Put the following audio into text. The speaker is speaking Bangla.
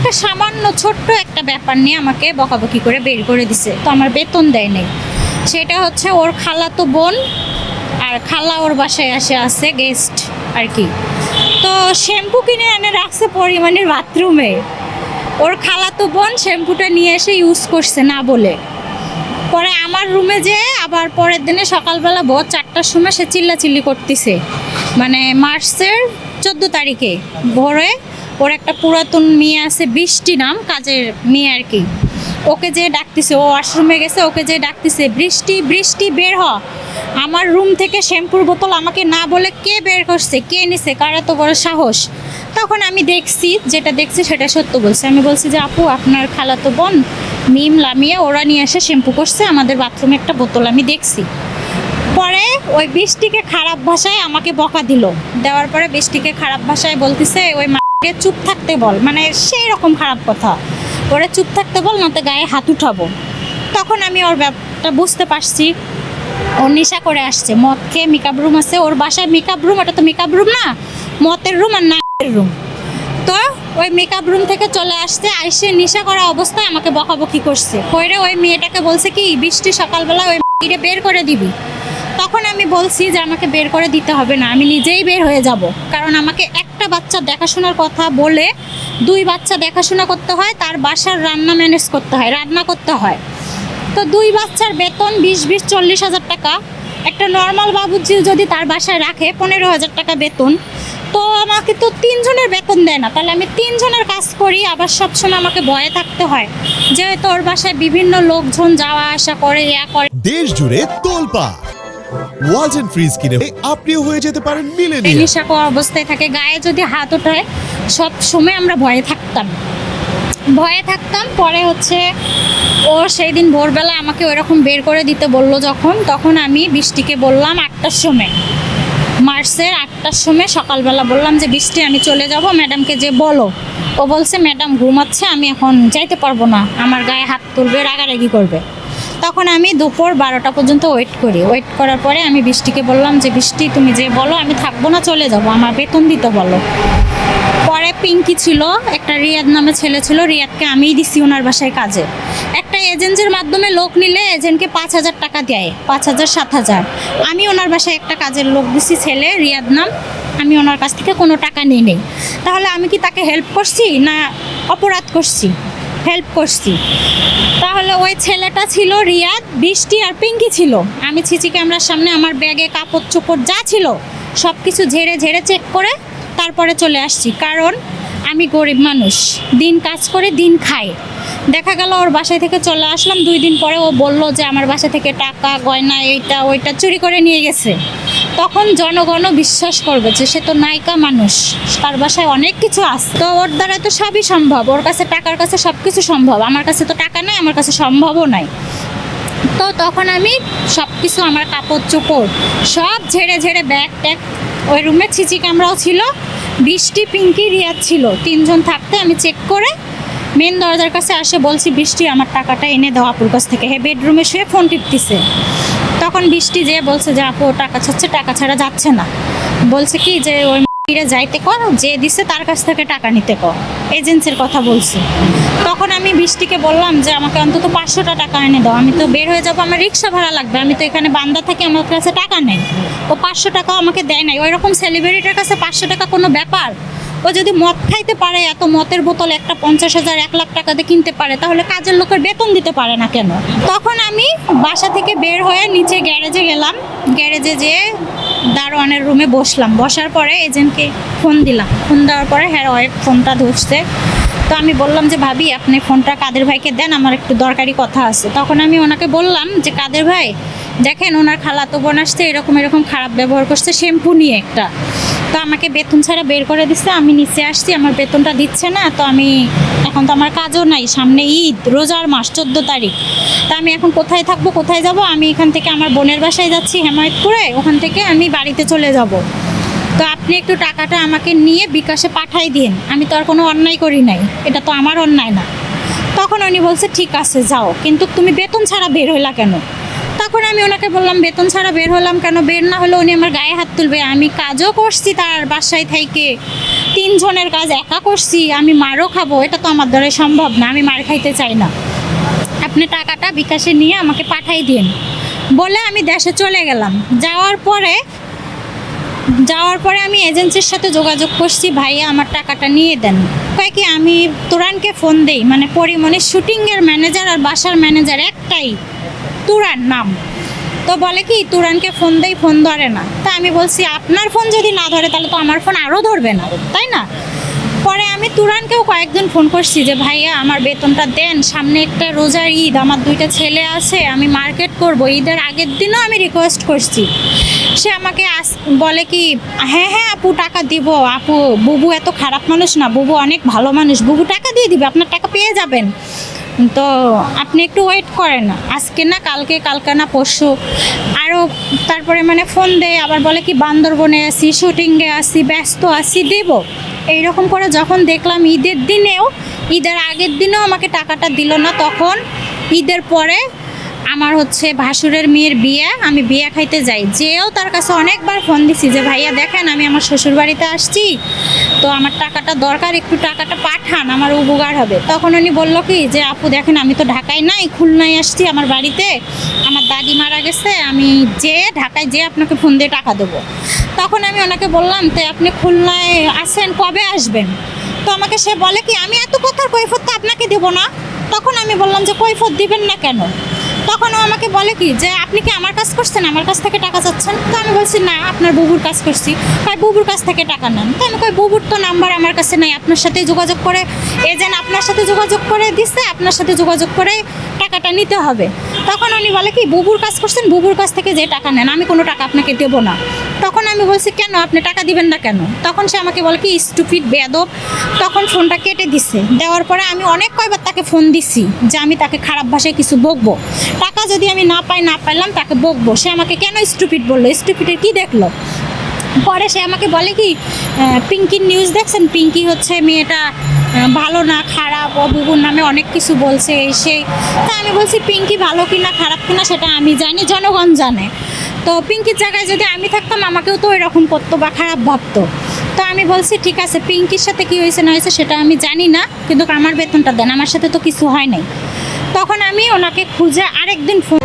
একটা সামান্য ছোট্ট একটা ব্যাপার নিয়ে আমাকে বকাবকি করে বের করে দিছে, তো আমার বেতন দেয় নাই। সেটা হচ্ছে ওর খালাতো বোন, আর খালা ওর বাসায় আছে গেস্ট আর কি। তো শ্যাম্পু কিনে এনে রাখছে পরিমাণের বাথরুমে, ওর খালাতো বোন শ্যাম্পুটা নিয়ে এসে ইউজ করছে না বলে। পরে আমার রুমে যে আবার পরের দিনে সকালবেলা ভোর 4টার সময় সে চিল্লাচিল্লি করতেছে, মানে মার্চের 14 তারিখে ভোরে। ওর একটা পুরাতন মেয়ে আছে, বৃষ্টি নাম, কাজের মেয়ে আর কি। ওকে যে ডাকতেছে, ও ওয়াশরুমে গেছে, ওকে যে ডাকতেছে, বৃষ্টি বৃষ্টি বের হ। আমার রুম থেকে শ্যাম্পুর বোতল আমাকে না বলে কে বের করছে, কে নিছে, কার এত বড় সাহস। তখন আমি দেখছি, যেটা দেখছি সেটা সত্য বলছে। আমি বলছি যে আপু, আপনার খালাতো বোন মিম লামিয়ে ওরা নিয়ে এসে শ্যাম্পু করছে আমাদের বাথরুমে একটা বোতল আমি দেখছি। পরে ওই বৃষ্টিকে খারাপ ভাষায় আমাকে বকা দিল। দেওয়ার পরে বৃষ্টিকে খারাপ ভাষায় বলতেছে ওই মাকে চুপ থাকতে বল, মানে সেই রকম খারাপ কথা। ওরা চুপ থাকতে বল, না তো গায়ে হাত উঠাবো। তখন আমি ওর ব্যাপারটা বুঝতে পারছি, ও নেশা করে আসছে, মদ খেয়ে মেকআপ রুম আছে ওর বাসায়, মেকআপ রুম, ওটা তো মেকআপ রুম না, মদের রুম আর নাইটের রুম। তো ওই মেকআপ রুম থেকে চলে আসছে, আইসে নেশা করা অবস্থায় আমাকে বকাবকি করছে। কইরে ওই মেয়েটাকে বলছে কি, বৃষ্টি সকালবেলা ওই মেয়েটা বের করে দিবি। তখন আমি বলছি যে আমাকে বের করে দিতে হবে না, আমি নিজেই বের হয়ে যাব। কারণ আমাকে একটা বাচ্চা দেখাশোনার কথা বলে 2 বাচ্চা দেখাশোনা করতে হয়, তার বাসার রান্না ম্যানেজ করতে হয়, রান্না করতে হয়। তো 2 বাচ্চার বেতন 20-40 হাজার টাকা। একটা নর্মাল বাবুজি যদি তার বাসায় রাখে 15,000 টাকা বেতন, তো আমাকে তো 3 জনের বেতন দেয় না। তাহলে আমি 3 জনের কাজ করি, আবার সবসময় আমাকে ভয়ে থাকতে হয় যেহেতু ওর বাসায় বিভিন্ন লোকজন যাওয়া আসা করে, করে। দেশ জুড়ে তোলপাড় ওয়ালটন ফ্রিজ কিনে আপনিও হয়ে যেতে পারেন মিলেনিয়াল। নেশা করা অবস্থায় থাকে, গায়ে যদি হাত ওঠায় সব সময় আমরা ভয়ে থাকতাম। পরে হচ্ছে ও সেই দিন ভোরবেলা আমাকে ওইরকম বের করে দিতে বললো যখন, তখন আমি বৃষ্টিকে বললাম 8টার সময়, মার্চের 8টার সময় সকালবেলা বললাম যে বৃষ্টি আমি চলে যাব, ম্যাডামকে যে বলো। ও বলছে ম্যাডাম ঘুমাচ্ছে, আমি এখন যাইতে পারবো না, আমার গায়ে হাত তুলবে, রাগারাগি করবে। তখন আমি দুপুর 12টা পর্যন্ত ওয়েট করার পরে আমি বৃষ্টিকে বললাম যে বৃষ্টি তুমি যে বলো, আমি থাকবো না, চলে যাব, আমার বেতন দিতে বলো। পরে পিঙ্কি ছিল, একটা রিয়াদ নামে ছেলে ছিল, রিয়াদকে আমিই দিছি ওনার বাসায় কাজে। একটা এজেন্সির মাধ্যমে লোক নিলে এজেন্টকে 5,000 টাকা দেয়, 5,000-7,000। আমি ওনার বাসায় একটা কাজের লোক দিছি, ছেলে রিয়াদ নাম, আমি ওনার কাছ থেকে কোনো টাকা নিই নেই। তাহলে আমি কি তাকে হেল্প করছি না অপরাধ করছি? হেল্প করছি। তাহলে ওই ছেলেটা ছিল রিয়াদ, বৃষ্টি আর পিঙ্কি ছিল। আমি সিসি ক্যামেরার সামনে আমার ব্যাগে কাপড় চোপড় যা ছিল সব কিছু ঝেড়ে চেক করে তারপরে চলে আসছি, কারণ আমি গরিব মানুষ, দিন কাজ করে দিন খাই। দেখা গেল ওর বাসায় থেকে চলে আসলাম, 2 দিন পরে ও বলল যে আমার বাসা থেকে টাকা গয়না এইটা ওইটা চুরি করে নিয়ে গেছে। তখন জনগণও বিশ্বাস করবে যে সে তো নায়িকা মানুষ, তার বাসায় অনেক কিছু আছে, তো ওর দ্বারা তো সবই সম্ভব, ওর কাছে টাকার কাছে সব কিছু সম্ভব। আমার কাছে তো টাকা নাই, আমার কাছে সম্ভবও নাই। তো তখন আমি সব কিছু, আমার কাপড় চোপড় সব ঝেড়ে ব্যাগ ট্যাগ, ওই রুমে সিসি ক্যামেরাও ছিল, বৃষ্টি পিঙ্কি রিয়াদ ছিল, 3 জন থাকতে আমি চেক করে মেন দরজার কাছে আসে বলছি বৃষ্টি আমার টাকাটা এনে দাও আপুর কাছ থেকে। হে বেডরুমে শুয়ে ফোন টিপতেছে। তখন বৃষ্টি যে বলছে যে আপু টাকা চাচ্ছে, টাকা ছাড়া যাচ্ছে না। বলছে কি যে ওই যাইতে কর, যে দিছে তার কাছ থেকে টাকা নিতে কর, এজেন্সির কথা বলছি। তখন আমি বৃষ্টিকে বললাম যে আমাকে অন্তত 500টা টাকা এনে দাও, আমি তো বের হয়ে যাবো, আমার রিক্সা ভাড়া লাগবে, আমি তো এখানে বান্দা থাকি, আমার কাছে টাকা নেই। ও 500 টাকাও আমাকে দেয় নাই। ওই রকম সেলিব্রিটির কাছে 500 টাকা কোনো ব্যাপার? ও যদি মদ খাইতে পারে, এত মদের বোতল একটা 50,000 1 লাখ টাকা দিয়ে কিনতে পারে, তাহলে কাজের লোকের বেতন দিতে পারে না কেন? তখন আমি বাসা থেকে বের হয়ে নিচে গ্যারেজে গেলাম, গ্যারেজে যেয়ে দারোয়ানের রুমে বসলাম। বসার পরে এজেন্টকে ফোন দিলাম, ফোন দেওয়ার পরে হ্যাঁ ওই ফোনটা ধরছে। তো আমি বললাম যে ভাবি আপনি ফোনটা কাদের ভাইকে দেন, আমার একটু দরকারি কথা আছে। তখন আমি ওনাকে বললাম যে কাদের ভাই দেখেন, ওনার খালাতো বোন আসছে, এরকম খারাপ ব্যবহার করছে শ্যাম্পু নিয়ে একটা, তো আমাকে বেতন ছাড়া বের করে দিচ্ছে, আমি নিচে আসছি, আমার বেতনটা দিচ্ছে না, তো আমি এখন তো আমার কাজও নাই, সামনে ঈদ, রোজার মাস 14 তারিখ, তা আমি এখন কোথায় থাকবো, কোথায় যাব? আমি এখান থেকে আমার বোনের বাসায় যাচ্ছি হেমায়তপুরে, ওখান থেকে আমি বাড়িতে চলে যাব। তো আপনি একটু টাকাটা আমাকে নিয়ে বিকাশে পাঠাই দিন, আমি তো আর কোনো অন্যায় করি নাই, এটা তো আমার অন্যায় না। তখন উনি বলছে ঠিক আছে যাও, কিন্তু তুমি বেতন ছাড়া বের হইলা কেন? তখন আমি ওনাকে বললাম বেতন ছাড়া বের হলাম কেন? বের না হলে উনি আমার গায়ে হাত তুলবে, আমি কাজও করছি তার বাসায় থেকে, 3 জনের কাজ একা করছি, আমি মারও খাবো, এটা তো আমার দ্বারা সম্ভব না, আমি মার খাইতে চাই না। আপনি টাকাটা বিকাশে নিয়ে আমাকে পাঠাই দিন বলে আমি দেশে চলে গেলাম। যাওয়ার পরে আমি এজেন্সির সাথে যোগাযোগ করছি, ভাইয়া আমার টাকাটা নিয়ে দেন। কয় কি আমি তুরানকে ফোন দেই, মানে পরিমণির শুটিংয়ের ম্যানেজার আর বাসার ম্যানেজার একটাই, তুরান নাম। তো বলে কি তুরানকে ফোন দেই, ফোন ধরে না। তা আমি বলছি আপনার ফোন যদি না ধরে তাহলে তো আমার ফোন আরও ধরবে না, তাই না? পরে আমি তুরানকেও কয়েকদিন ফোন করছি যে ভাইয়া আমার বেতনটা দেন, সামনে একটা রোজার ঈদ, আমার 2টা ছেলে আছে, আমি মার্কেট করব। ঈদের আগের দিনও আমি রিকোয়েস্ট করছি। সে আমাকে বলে কি হ্যাঁ হ্যাঁ আপু টাকা দিব, আপু বুবু এত খারাপ মানুষ না, বুবু অনেক ভালো মানুষ, বুবু টাকা দিয়ে দিবে, আপনার টাকা পেয়ে যাবেন, তো আপনি একটু ওয়েট করেন, আজকে না কালকে না পরশু। আরও তারপরে মানে ফোন দেয়, আবার বলে কি বান্দরবনে আছি, শুটিংয়ে আছি, ব্যস্ত আছি, দেব। এইরকম করে যখন দেখলাম ঈদের আগের দিনেও আমাকে টাকাটা দিল না, তখন ঈদের পরে আমার হচ্ছে ভাসুরের মেয়ের বিয়ে, আমি বিয়ে খাইতে যাই, যেও তার কাছে অনেকবার ফোন দিছি যে ভাইয়া দেখেন আমি আমার শ্বশুর বাড়িতে আসছি, তো আমার টাকাটা দরকার, একটু টাকাটা পাঠান, আমার উপকার হবে। তখন উনি বললো কি যে আপু দেখেন আমি তো ঢাকায় নাই, খুলনায় আসছি আমার বাড়িতে, আমার দাদি মারা গেছে, আমি ঢাকায় যেয়ে আপনাকে ফোন দিয়ে টাকা দেবো। তখন আমি ওনাকে বললাম তো আপনি খুলনায় আসেন, কবে আসবেন? তো আমাকে সে বলে কি আমি এত কথার কৈফত তো আপনাকে দেবো না। তখন আমি বললাম যে কৈফত দিবেন না কেন? তখন ও আমাকে বলে কি যে আপনি কি আমার কাজ করছেন, আমার কাছ থেকে টাকা চাচ্ছেন? তো আমি বলছি না, আপনার বুবুর কাজ করছি। ভাই বুবুর কাছ থেকে টাকা নেন। তো আমি কই বুবুর তো নাম্বার আমার কাছে নেই, আপনার সাথে যোগাযোগ করে এজেন্ট আপনার সাথে যোগাযোগ করে দিচ্ছে, আপনার সাথে যোগাযোগ করে টাকাটা নিতে হবে। তখন উনি বলে কি বুবুর কাজ করছেন, বুবুর কাছ থেকে যে টাকা নেন, আমি কোনো টাকা আপনাকে দেবো না। তখন আমি বলছি কেন, আপনি টাকা দিবেন না কেন? তখন সে আমাকে বলে কি স্টুপিড বেয়াদব। তখন ফোনটা কেটে দিছে। দেওয়ার পরে আমি অনেক কয়বার তাকে ফোন দিছি যে আমি তাকে খারাপ ভাষায় কিছু বকবো, টাকা যদি আমি না পাইলাম তাকে বকবো। সে আমাকে কেন স্টুপিড বললো, স্টুপিডের কি দেখলো? পরে সে আমাকে বলে কি পিঙ্কির নিউজ দেখছেন, পিঙ্কি হচ্ছে মেয়েটা ভালো না খারাপ, ও বুবুর নামে অনেক কিছু বলছে এই সেই। তা আমি বলছি পিঙ্কি ভালো কিনা খারাপ কিনা সেটা আমি জানি, জনগণ জানে। তো পিঙ্কির জায়গায় যদি আমি থাকতাম আমাকেও তো এরকম করতো বা খারাপ ভাবতো। তো আমি বলছি ঠিক আছে, পিঙ্কির সাথে কী হয়েছে না হয়েছে সেটা আমি জানি না, কিন্তু আমার বেতনটা দেন, আমার সাথে তো কিছু হয় নাই। তখন আমি ওনাকে খুঁজে আরেকদিন ফোন